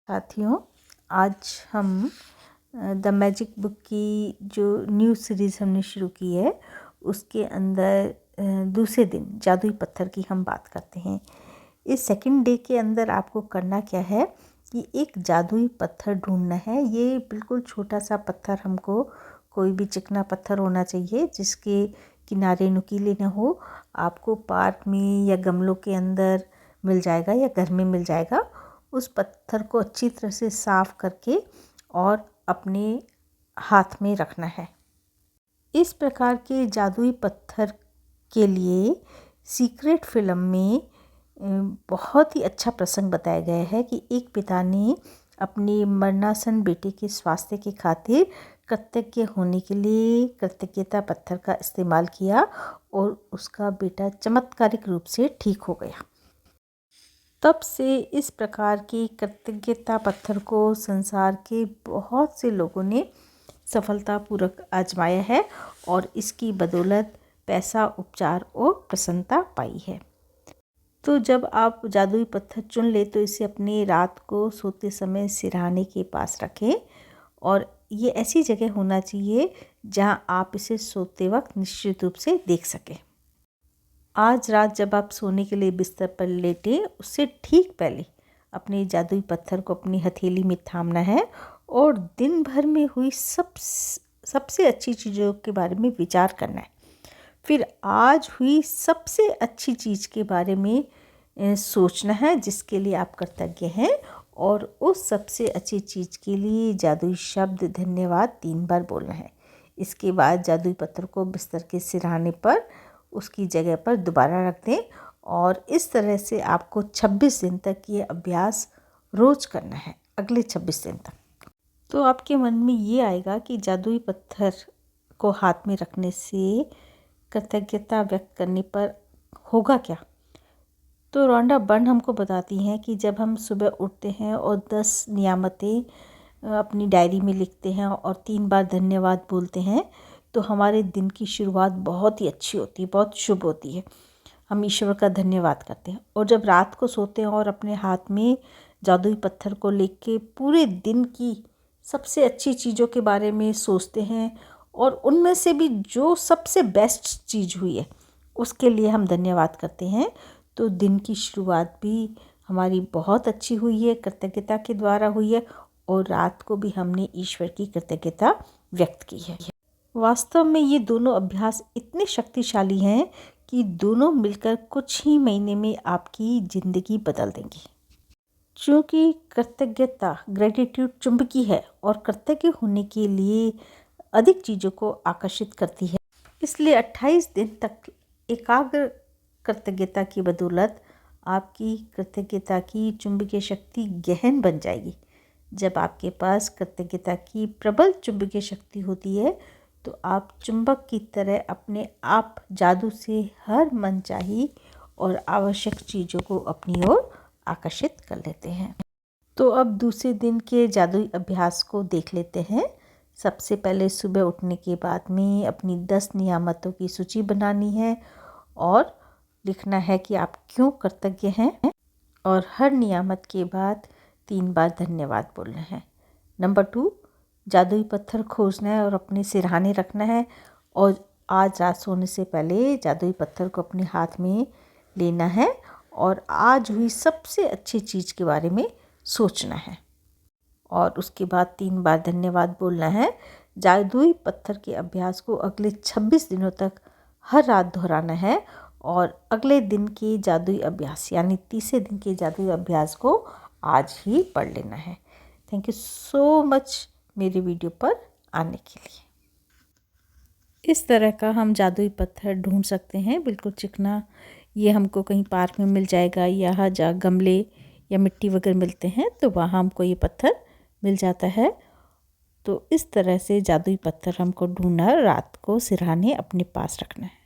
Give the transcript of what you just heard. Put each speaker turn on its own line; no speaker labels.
साथियों, आज हम द मैजिक बुक की जो न्यू सीरीज़ हमने शुरू की है उसके अंदर दूसरे दिन जादुई पत्थर की हम बात करते हैं। इस सेकंड डे के अंदर आपको करना क्या है कि एक जादुई पत्थर ढूंढना है। ये बिल्कुल छोटा सा पत्थर, हमको कोई भी चिकना पत्थर होना चाहिए जिसके किनारे नुकीले न हो। आपको पार्क में या गमलों के अंदर मिल जाएगा या घर में मिल जाएगा। उस पत्थर को अच्छी तरह से साफ़ करके और अपने हाथ में रखना है। इस प्रकार के जादुई पत्थर के लिए सीक्रेट फिल्म में बहुत ही अच्छा प्रसंग बताया गया है कि एक पिता ने अपने मरणासन बेटे के स्वास्थ्य की खातिर कृतज्ञ होने के लिए कृतज्ञता पत्थर का इस्तेमाल किया और उसका बेटा चमत्कारिक रूप से ठीक हो गया। तब से इस प्रकार के कृतज्ञता पत्थर को संसार के बहुत से लोगों ने सफलतापूर्वक आजमाया है और इसकी बदौलत पैसा, उपचार और प्रसन्नता पाई है। तो जब आप जादुई पत्थर चुन ले तो इसे अपने रात को सोते समय सिरहाने के पास रखें और ये ऐसी जगह होना चाहिए जहां आप इसे सोते वक्त निश्चित रूप से देख सकें। आज रात जब आप सोने के लिए बिस्तर पर लेटें उससे ठीक पहले अपने जादुई पत्थर को अपनी हथेली में थामना है और दिन भर में हुई सबसे अच्छी चीज़ों के बारे में विचार करना है। फिर आज हुई सबसे अच्छी चीज़ के बारे में सोचना है जिसके लिए आप कृतज्ञ हैं और उस सबसे अच्छी चीज़ के लिए जादुई शब्द धन्यवाद 3 बार बोलना है। इसके बाद जादुई पत्थर को बिस्तर के सिरहाने पर उसकी जगह पर दोबारा रख दें और इस तरह से आपको 26 दिन तक ये अभ्यास रोज़ करना है, अगले 26 दिन तक। तो आपके मन में ये आएगा कि जादुई पत्थर को हाथ में रखने से कृतज्ञता व्यक्त करने पर होगा क्या। तो रोंडा बर्न हमको बताती हैं कि जब हम सुबह उठते हैं और 10 नियामतें अपनी डायरी में लिखते हैं और 3 बार धन्यवाद बोलते हैं तो हमारे दिन की शुरुआत बहुत ही अच्छी होती है, बहुत शुभ होती है। हम ईश्वर का धन्यवाद करते हैं और जब रात को सोते हैं और अपने हाथ में जादुई पत्थर को लेके पूरे दिन की सबसे अच्छी चीज़ों के बारे में सोचते हैं और उनमें से भी जो सबसे बेस्ट चीज़ हुई है उसके लिए हम धन्यवाद करते हैं, तो दिन की शुरुआत भी हमारी बहुत अच्छी हुई है, कृतज्ञता के द्वारा हुई है और रात को भी हमने ईश्वर की कृतज्ञता व्यक्त की है। वास्तव में ये दोनों अभ्यास इतने शक्तिशाली हैं कि दोनों मिलकर कुछ ही महीने में आपकी ज़िंदगी बदल देंगी। चूँकि कृतज्ञता, ग्रेटिट्यूड चुंबकीय है और कृतज्ञ होने के लिए अधिक चीज़ों को आकर्षित करती है, इसलिए 28 दिन तक एकाग्र कृतज्ञता की बदौलत आपकी कृतज्ञता की चुंबकीय शक्ति गहन बन जाएगी। जब आपके पास कृतज्ञता की प्रबल चुंबकीय शक्ति होती है तो आप चुंबक की तरह अपने आप जादू से हर मनचाही और आवश्यक चीज़ों को अपनी ओर आकर्षित कर लेते हैं। तो अब दूसरे दिन के जादुई अभ्यास को देख लेते हैं। सबसे पहले सुबह उठने के बाद में अपनी 10 नियामतों की सूची बनानी है और लिखना है कि आप क्यों कृतज्ञ हैं और हर नियामत के बाद 3 बार धन्यवाद बोलना है। नंबर 2, जादुई पत्थर खोजना है और अपने सिरहाने रखना है और आज रात सोने से पहले जादुई पत्थर को अपने हाथ में लेना है और आज हुई सबसे अच्छी चीज़ के बारे में सोचना है और उसके बाद 3 बार धन्यवाद बोलना है। जादुई पत्थर के अभ्यास को अगले 26 दिनों तक हर रात दोहराना है और अगले दिन के जादुई अभ्यास यानी तीसरे दिन के जादुई अभ्यास को आज ही पढ़ लेना है। थैंक यू सो मच मेरे वीडियो पर आने के लिए। इस तरह का हम जादुई पत्थर ढूंढ सकते हैं, बिल्कुल चिकना। ये हमको कहीं पार्क में मिल जाएगा या जहाँ गमले या मिट्टी वगैरह मिलते हैं तो वहाँ हमको ये पत्थर मिल जाता है। तो इस तरह से जादुई पत्थर हमको ढूंढना, रात को सिरहाने अपने पास रखना है।